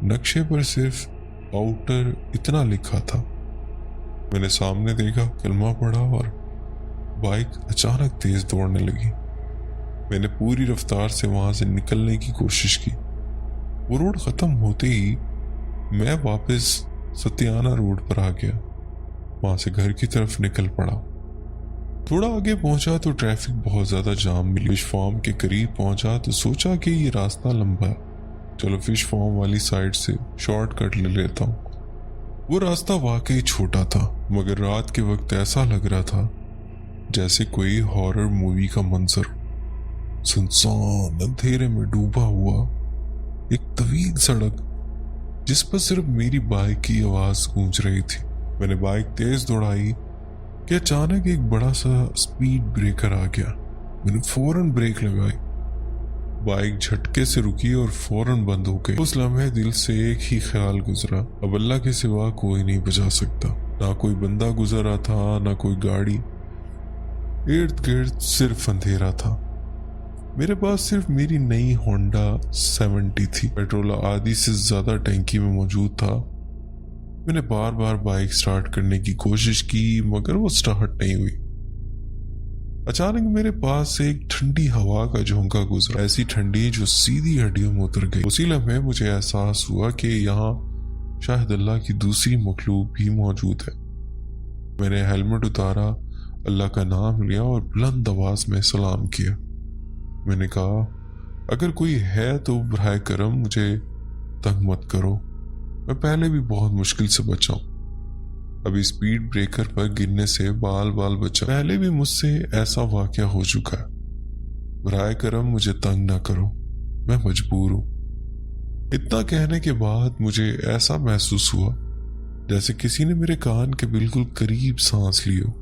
A: نقشے پر صرف آؤٹر اتنا لکھا تھا۔ میں نے سامنے دیکھا، کلمہ پڑھا اور بائک اچانک تیز دوڑنے لگی۔ میں نے پوری رفتار سے وہاں سے نکلنے کی کوشش کی۔ وہ روڈ ختم ہوتے ہی میں واپس ستیانہ روڈ پر آ گیا، وہاں سے گھر کی طرف نکل پڑا۔ تھوڑا آگے پہنچا تو ٹریفک بہت زیادہ جام ملی۔ فش فارم کے قریب پہنچا تو سوچا کہ یہ راستہ لمبا ہے، چلو فش فارم والی سائڈ سے شارٹ کٹ لے لیتا ہوں۔ وہ راستہ واقعی چھوٹا تھا مگر رات کے وقت ایسا لگ رہا تھا جیسے کوئی ہارر مووی کا منظر۔ سنسان اندھیرے میں ڈوبا ہوا ایک طویل سڑک جس پر صرف میری بائک کی آواز گونج رہی تھی۔ میں نے بائک تیز دوڑائی کہ اچانک ایک بڑا سا سپیڈ بریکر آ گیا۔ میں نے فوراً بریک لگائی، بائک جھٹکے سے رکی اور فوراً بند ہو گئی۔ اس لمحے دل سے ایک ہی خیال گزرا، اب اللہ کے سوا کوئی نہیں بچا سکتا۔ نہ کوئی بندہ گزرا تھا نہ کوئی گاڑی، ارد گرد صرف اندھیرا تھا۔ میرے پاس صرف میری نئی ہونڈا 70 تھی، پیٹرول آدھی سے زیادہ ٹینکی میں موجود تھا۔ میں نے بار بار بائک سٹارٹ کرنے کی کوشش کی مگر وہ سٹارٹ نہیں ہوئی۔ اچانک میرے پاس سے ایک ٹھنڈی ہوا کا جھونکا گزرا، ایسی ٹھنڈی جو سیدھی ہڈیوں میں اتر گئی۔ اسی لمحے مجھے احساس ہوا کہ یہاں شاید اللہ کی دوسری مخلوق بھی موجود ہے۔ میں نے ہیلمٹ اتارا، اللہ کا نام لیا اور بلند آواز میں سلام کیا۔ میں نے کہا اگر کوئی ہے تو براہ کرم مجھے تنگ مت کرو، میں پہلے بھی بہت مشکل سے بچا ہوں۔ ابھی سپیڈ بریکر پر گرنے سے بال بچا، پہلے بھی مجھ سے ایسا واقعہ ہو چکا ہے، براہ کرم مجھے تنگ نہ کرو، میں مجبور ہوں۔ اتنا کہنے کے بعد مجھے ایسا محسوس ہوا جیسے کسی نے میرے کان کے بالکل قریب سانس لی ہو۔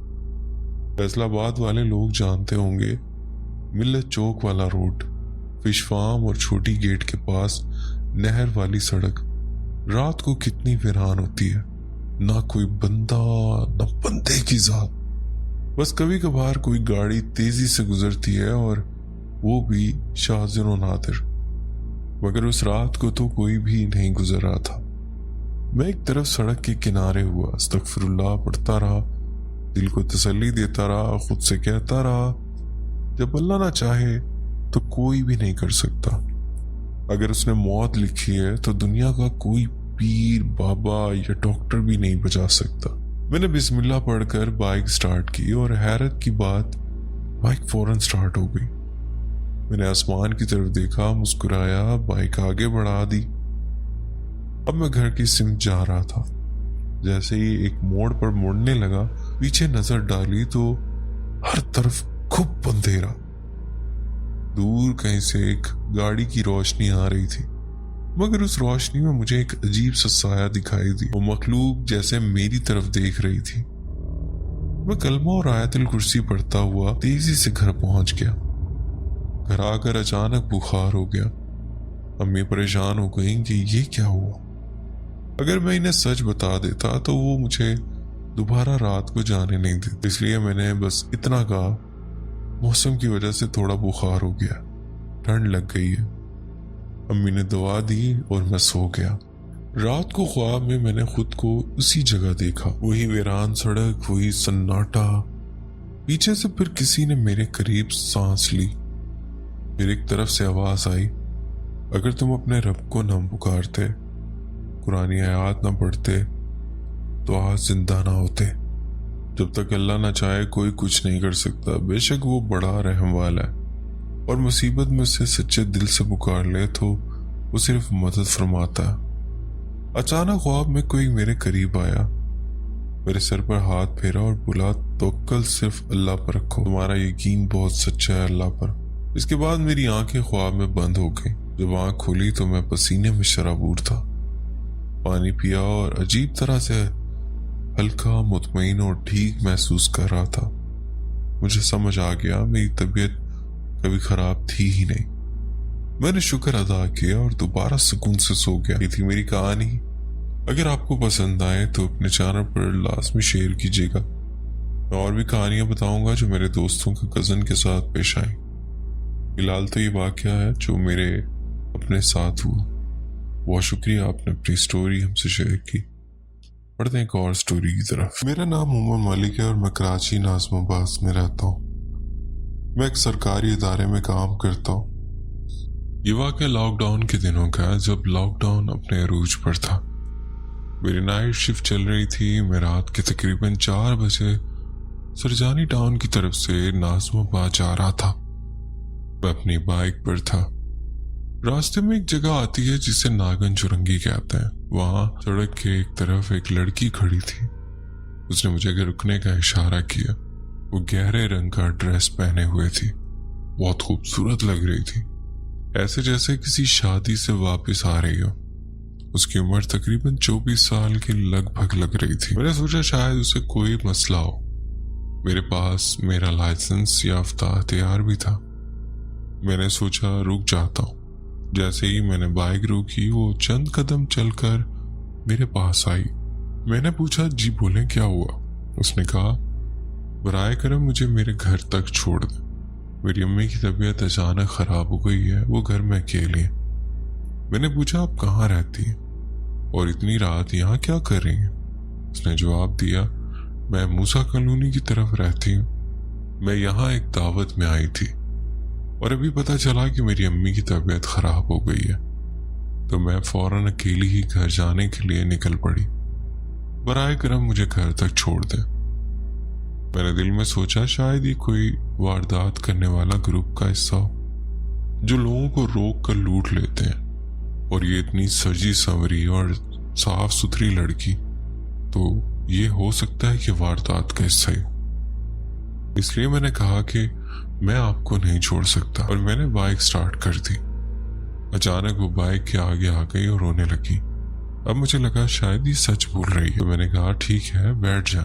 A: فیصل آباد والے لوگ جانتے ہوں گے، ملت چوک والا روڈ، فش فارم اور چھوٹی گیٹ کے پاس نہر والی سڑک رات کو کتنی ویران ہوتی ہے، نہ کوئی بندہ نہ بندے کی ذات، بس کبھی کبھار کوئی گاڑی تیزی سے گزرتی ہے اور وہ بھی شاذ و نادر، مگر اس رات کو تو کوئی بھی نہیں گزر رہا تھا۔ میں ایک طرف سڑک کے کنارے ہوا، استغفر اللہ پڑھتا رہا، دل کو تسلی دیتا رہا، خود سے کہتا رہا جب اللہ نہ چاہے تو کوئی بھی نہیں کر سکتا، اگر اس نے موت لکھی ہے تو دنیا کا کوئی پیر بابا یا ڈاکٹر بھی نہیں بچا سکتا۔ میں نے بسم اللہ پڑھ کر بائک سٹارٹ کی اور حیرت کی بات، بائک فوراً سٹارٹ ہو گئی۔ میں نے آسمان کی طرف دیکھا، مسکرایا، بائک آگے بڑھا دی۔ اب میں گھر کی سمت جا رہا تھا۔ جیسے ہی ایک موڑ پر مڑنے لگا، پیچھے نظر ڈالی تو ہر طرف کھپ اندھیرا، دور کہیں سے ایک گاڑی کی روشنی آ رہی تھی، مگر اس روشنی میں مجھے ایک عجیب سا سایہ دکھائی دی، وہ مخلوق جیسے میری طرف دیکھ رہی تھی۔ میں کلمہ اور آیت الکرسی پڑھتا ہوا تیزی سے گھر پہنچ گیا۔ گھر آ کر اچانک بخار ہو گیا، अम्मी परेशान हो गईं कि ये क्या हुआ। अगर मैं इन्हें सच बता देता तो वो मुझे दोबारा रात को जाने नहीं देते, इसलिए मैंने बस इतना कहा, मौसम की वजह से थोड़ा बुखार हो गया, ठंड लग गई है। अम्मी ने दवा दी और मैं सो गया। रात को ख्वाब में मैंने खुद को उसी जगह देखा, वही वीरान सड़क, वही सन्नाटा। पीछे से फिर किसी ने मेरे करीब सांस ली। फिर एक तरफ से आवाज आई, अगर तुम अपने रब को न पुकारते, कुरानी आयात न पढ़ते, तो आज जिंदा ना होते। जब तक अल्लाह ना चाहे कोई कुछ नहीं कर सकता। बेशक वो बड़ा रहम वाला है, और मुसीबत में से सच्चे दिल से पुकार ले तो वो सिर्फ मदद फरमाता है। अचानक ख्वाब में कोई मेरे करीब आया, मेरे सर पर हाथ फेरा और बोला, तवक्कल सिर्फ अल्लाह पर रखो, तुम्हारा यकीन बहुत सच्चा है अल्लाह पर। इसके बाद मेरी आंखें ख्वाब में बंद हो गई। जब आंख खोली तो मैं पसीने में शराबूर था। पानी पिया और अजीब तरह से हल्का, मुतमईन और ठीक महसूस कर रहा था। मुझे समझ आ गया मेरी तबीयत कभी खराब थी ही नहीं। मैंने शुक्र अदा किया और दोबारा सुकून से सो गया। ये थी मेरी कहानी। अगर आपको पसंद आए तो अपने चैनल पर लाजमी शेयर कीजिएगा। मैं और भी कहानियां बताऊंगा जो मेरे दोस्तों के कज़न के साथ पेश आई। फिलहाल तो ये वाकया है जो मेरे अपने साथ हुआ। बहुत शुक्रिया, आपने अपनी स्टोरी हमसे शेयर की। पढ़ते हैं एक और स्टोरी की तरफ। मेरा नाम मोहम्मद मलिक है और मैं कराची नाज़िमाबाद में रहता हूँ। मैं एक सरकारी इदारे में काम करता हूँ। ये वाक़या लॉकडाउन के दिनों का है, जब लॉकडाउन अपने अरूज पर था। मेरी नाइट शिफ्ट चल रही थी। मैं रात के तकरीबन 4 बजे सरजानी टाउन की तरफ से नाज़िमाबाद जा रहा था। मैं अपनी बाइक पर था। रास्ते में एक जगह आती है जिसे नागन चुरंगी कहते हैं। वहां सड़क के एक तरफ एक लड़की खड़ी थी। उसने मुझे रुकने का इशारा किया। वो गहरे रंग का ड्रेस पहने हुए थी, बहुत खूबसूरत लग रही थी, ऐसे जैसे किसी शादी से वापस आ रही हो। उसकी उम्र तकरीबन 24 साल के लगभग लग रही थी। मैंने सोचा शायद उसे कोई मसला हो। मेरे पास मेरा लाइसेंस याफ्ता हथियार भी था। मैंने सोचा रुक जाता हूँ। जैसे ही मैंने बाइक रोकी, वो चंद कदम चलकर मेरे पास आई। मैंने पूछा, जी बोलें क्या हुआ? उसने कहा, बराए करम मुझे मेरे घर तक छोड़ दे। मेरी अम्मी की तबीयत अचानक खराब हो गई है, वो घर में अकेली है। मैंने पूछा, आप कहाँ रहती हैं और इतनी रात यहाँ क्या कर रही हैं? उसने जवाब दिया, मैं मूसा कॉलोनी की तरफ रहती हूँ। मैं यहाँ एक दावत में आई थी और अभी पता चला कि मेरी अम्मी की तबीयत खराब हो गई है, तो मैं फौरन अकेली ही घर जाने के लिए निकल पड़ी। बराए करम मुझे घर तक छोड़ दे। मैंने दिल में सोचा शायद ये कोई वारदात करने वाला ग्रुप का हिस्सा हो, जो लोगों को रोक कर लूट लेते हैं। और ये इतनी सजी संवरी और साफ सुथरी लड़की, तो ये हो सकता है कि वारदात का हिस्सा ही हो। इसलिए मैंने कहा कि मैं आपको नहीं छोड़ सकता, और मैंने बाइक स्टार्ट कर दी। अचानक वो बाइक के आगे आ गई और रोने लगी। अब मुझे लगा शायद ये सच बोल रही है। तो मैंने कहा, ठीक है बैठ जा,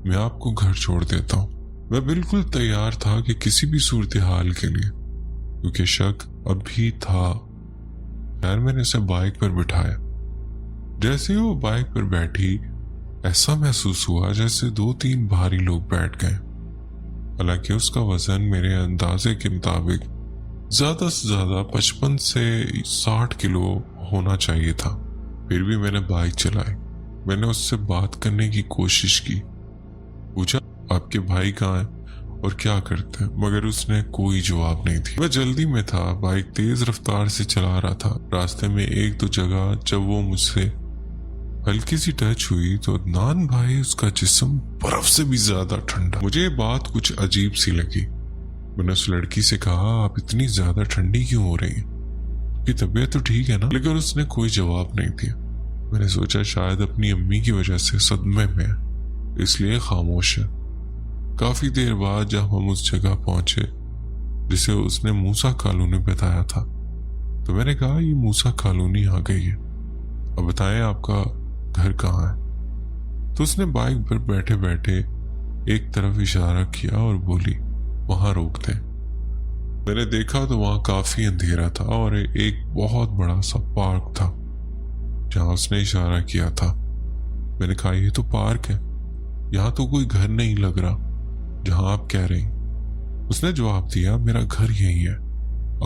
A: मैं आपको घर छोड़ देता हूँ। मैं बिल्कुल तैयार था कि किसी भी सूरत हाल के लिए, क्योंकि शक अब भी था। खैर मैंने उसे बाइक पर बिठाया। जैसे ही वो बाइक पर बैठी, ऐसा महसूस हुआ जैसे 2-3 भारी लोग बैठ गए। हालांकि उसका वजन मेरे अंदाजे के मुताबिक ज्यादा से ज्यादा 55 से 60 किलो होना चाहिए था। फिर भी मैंने बाइक चलाई। मैंने उससे बात करने की कोशिश की। पूछा, आपके भाई कहाँ हैं और क्या करते हैं? मगर उसने कोई जवाब नहीं दिया। मैं जल्दी में था, बाइक तेज रफ्तार से चला रहा था। रास्ते में 1-2 जगह जब वो मुझसे हल्की सी टच हुई तो अदनान भाई, उसका जिस्म बर्फ से भी ज्यादा ठंडा। मुझे ये बात कुछ अजीब सी लगी। मैंने उस लड़की से कहा, आप इतनी ज्यादा ठंडी क्यों हो रही हैं? आपकी तबीयत तो ठीक है ना? लेकिन उसने कोई जवाब नहीं दिया। मैंने सोचा शायद अपनी अम्मी की वजह से सदमे में है, इसलिए खामोश है। काफी देर बाद जब हम उस जगह पहुंचे जिसे उसने मूसा कॉलोनी बताया था, तो मैंने कहा, ये मूसा कॉलोनी आ गई है, अब बताएं आपका घर कहाँ है? तो उसने बाइक पर बैठे बैठे एक तरफ इशारा किया और बोली, वहां रोक दे। میں نے دیکھا تو وہاں کافی اندھیرا تھا اور ایک بہت بڑا سا پارک تھا جہاں اس نے اشارہ کیا تھا۔ میں نے کہا یہ تو پارک ہے، یہاں تو کوئی گھر نہیں لگ رہا جہاں آپ کہہ رہی۔ اس نے جواب دیا میرا گھر یہی ہے،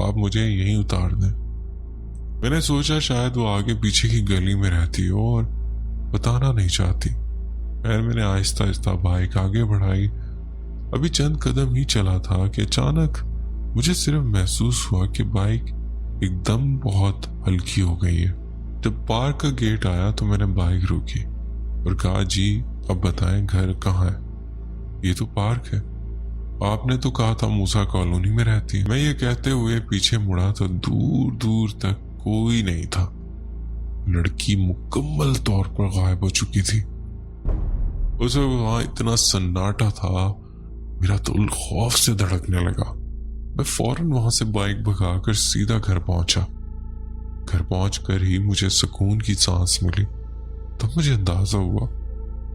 A: آپ مجھے یہیں اتار دیں۔ میں نے سوچا شاید وہ آگے پیچھے کی گلی میں رہتی ہو اور بتانا نہیں چاہتی۔ پھر میں نے آہستہ آہستہ بائک آگے بڑھائی۔ ابھی چند قدم ہی چلا تھا کہ اچانک مجھے صرف محسوس ہوا کہ بائک ایک دم بہت ہلکی ہو گئی ہے۔ جب پارک کا گیٹ آیا تو میں نے بائک روکی اور کہا جی اب بتائیں گھر کہاں ہے؟ یہ تو پارک ہے، آپ نے تو کہا تھا موسیٰ کالونی میں رہتی ہے۔ میں یہ کہتے ہوئے پیچھے مڑا تو دور دور تک کوئی نہیں تھا، لڑکی مکمل طور پر غائب ہو چکی تھی۔ اس وقت وہاں اتنا سناٹا تھا، میرا دل خوف سے دھڑکنے لگا۔ میں فوراً وہاں سے بائک بھگا کر سیدھا گھر پہنچا۔ گھر پہنچ کر ہی مجھے سکون کی سانس ملی۔ تب مجھے اندازہ ہوا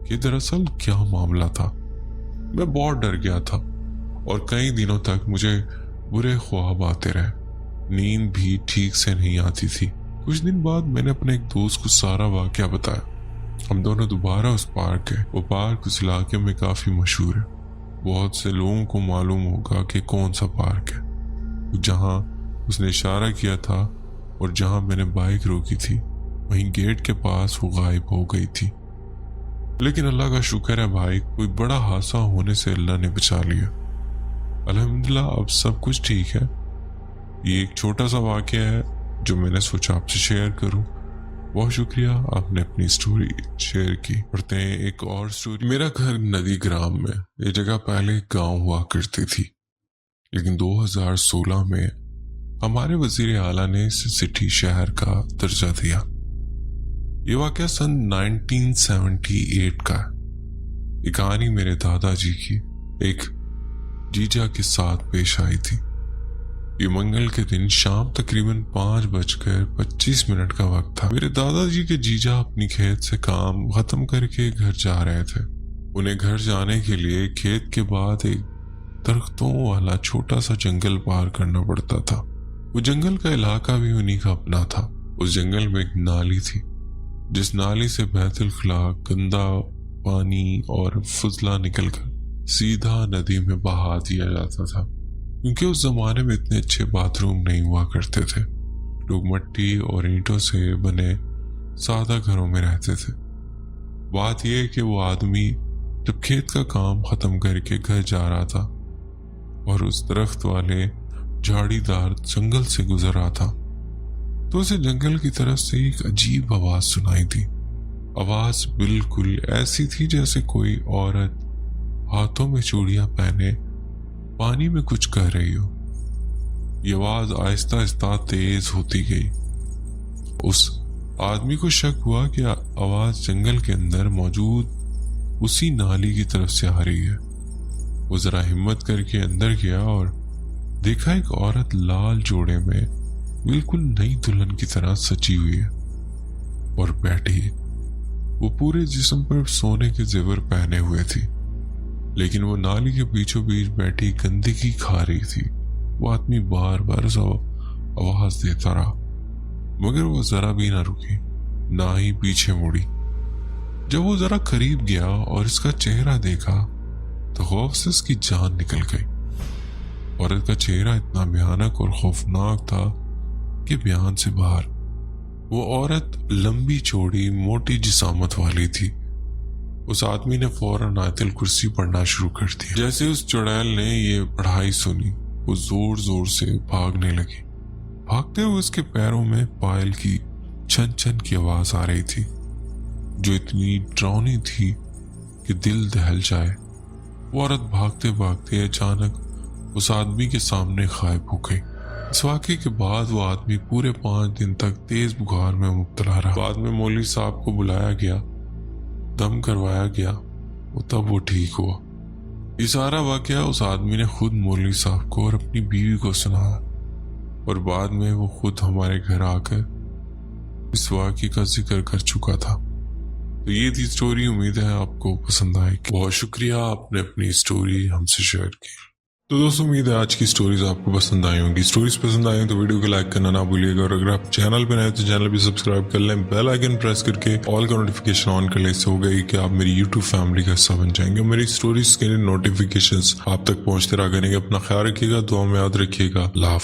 A: کہ دراصل کیا معاملہ تھا۔ میں بہت ڈر گیا تھا اور کئی دنوں تک مجھے برے خواب آتے رہے، نیند بھی ٹھیک سے نہیں آتی تھی۔ کچھ دن بعد میں نے اپنے ایک دوست کو سارا واقعہ بتایا۔ ہم دونوں دوبارہ اس پارک گئے۔ وہ پارک اس علاقے میں کافی مشہور ہے، بہت سے لوگوں کو معلوم ہوگا کہ کون سا پارک ہے۔ جہاں اس نے اشارہ کیا تھا اور جہاں میں نے بائک روکی تھی وہیں گیٹ کے پاس وہ غائب ہو گئی تھی۔ لیکن اللہ کا شکر ہے بھائی، کوئی بڑا حادثہ ہونے سے اللہ نے بچا لیا۔ الحمدللہ اب سب کچھ ٹھیک ہے۔ یہ ایک چھوٹا سا واقعہ ہے جو میں نے سوچا آپ سے شیئر کروں۔ بہت شکریہ، آپ نے اپنی سٹوری شیئر کی۔ پڑھتے ہیں ایک اور سٹوری۔ میرا گھر ندی گرام میں، یہ جگہ پہلے گاؤں ہوا کرتی تھی، لیکن 2016 میں ہمارے وزیر اعلیٰ نے اسے سٹی شہر کا درجہ دیا۔ یہ واقعہ سن 1978 کا ہے۔ یہ کہانی میرے دادا جی کی ایک جیجا کے ساتھ پیش آئی تھی۔ یہ منگل کے دن شام تقریباً 5:25 کا وقت تھا۔ میرے دادا جی کے جیجا اپنی کھیت سے کام ختم کر کے گھر جا رہے تھے۔ انہیں گھر جانے کے لیے کھیت کے بعد ایک درختوں والا چھوٹا سا جنگل پار کرنا پڑتا تھا۔ وہ جنگل کا علاقہ بھی انہی کا اپنا تھا۔ اس جنگل میں ایک نالی تھی جس نالی سے بیت الخلا گندا پانی اور فضلہ نکل کر سیدھا ندی میں بہا دیا جاتا تھا۔ کیونکہ اس زمانے میں اتنے اچھے باتھ روم نہیں ہوا کرتے تھے، لوگ مٹی اور اینٹوں سے بنے سادہ گھروں میں رہتے تھے۔ بات یہ کہ وہ آدمی جب کھیت کا کام ختم کر کے گھر جا رہا تھا اور اس درخت والے جھاڑی دار جنگل سے گزر رہا تھا تو اسے جنگل کی طرف سے ایک عجیب آواز سنائی دی۔ آواز بالکل ایسی تھی جیسے کوئی عورت ہاتھوں میں چوڑیاں پہنے پانی میں کچھ کہہ رہی ہو۔ یہ آواز آہستہ آہستہ تیز ہوتی گئی۔ اس آدمی کو شک ہوا کہ آواز جنگل کے اندر موجود اسی نالی کی طرف سے آ رہی ہے۔ وہ ذرا ہمت کر کے اندر گیا اور دیکھا ایک عورت لال جوڑے میں بالکل نئی دلہن کی طرح سجی ہوئی ہے اور بیٹھی۔ وہ پورے جسم پر سونے کے زیور پہنے ہوئے تھی، لیکن وہ نالی کے بیچوں بیچ بیٹھی گندگی کھا رہی تھی۔ وہ آدمی بار بار آواز دیتا رہا مگر وہ ذرا بھی نہ رکی، نہ ہی پیچھے مڑی۔ جب وہ ذرا قریب گیا اور اس کا چہرہ دیکھا تو خوف سے اس کی جان نکل گئی۔ عورت کا چہرہ اتنا بھیانک اور خوفناک تھا کہ بیان سے باہر۔ وہ عورت لمبی چوڑی موٹی جسامت والی تھی۔ اس آدمی نے فوراً آیت الکرسی پڑھنا شروع کر دیا۔ جیسے اس چڑیل نے یہ پڑھائی سنی وہ زور زور سے بھاگنے لگی۔ بھاگتے ہوئے اس کے پیروں میں پائل کی چھن چھن کی آواز آ رہی تھی جو اتنی ڈراؤنی تھی کہ دل دہل جائے۔ وہ عورت بھاگتے بھاگتے اچانک اس آدمی کے سامنے غائب ہو گئی۔ اس واقعے کے بعد وہ آدمی پورے 5 دن تک تیز بخار میں مبتلا رہا۔ بعد میں مولوی صاحب کو بلایا گیا، دم کروایا گیا، تب وہ ٹھیک ہوا۔ یہ سارا واقعہ اس آدمی نے خود مولوی صاحب کو اور اپنی بیوی کو سنایا اور بعد میں وہ خود ہمارے گھر آ کر اس واقعے کا ذکر کر چکا تھا۔ تو یہ تھی سٹوری، امید ہے آپ کو پسند آئے گی۔ بہت شکریہ، آپ نے اپنی سٹوری ہم سے شیئر کی۔ تو دوستوں امید ہے آج کی سٹوریز آپ کو پسند آئی ہوں گی. سٹوریز پسند آئی ہوں تو ویڈیو کو لائک کرنا نہ بھولیے گا, اور اگر آپ چینل پہ نئے تو چینل بھی سبسکرائب کر لیں, بیل آئیکن پریس کر کے آل کا نوٹیفیکیشن آن کر لیں. اس سے ہوگا ہی کہ آپ میری یوٹیوب فیملی کا حصہ بن جائیں گے. میری سٹوریز کے نوٹیفیکیشنز آپ تک پہنچتے رہا کریں گے. اپنا خیال رکھیے گا, دعا میں یاد رکھیے گا. اللہ حافظ.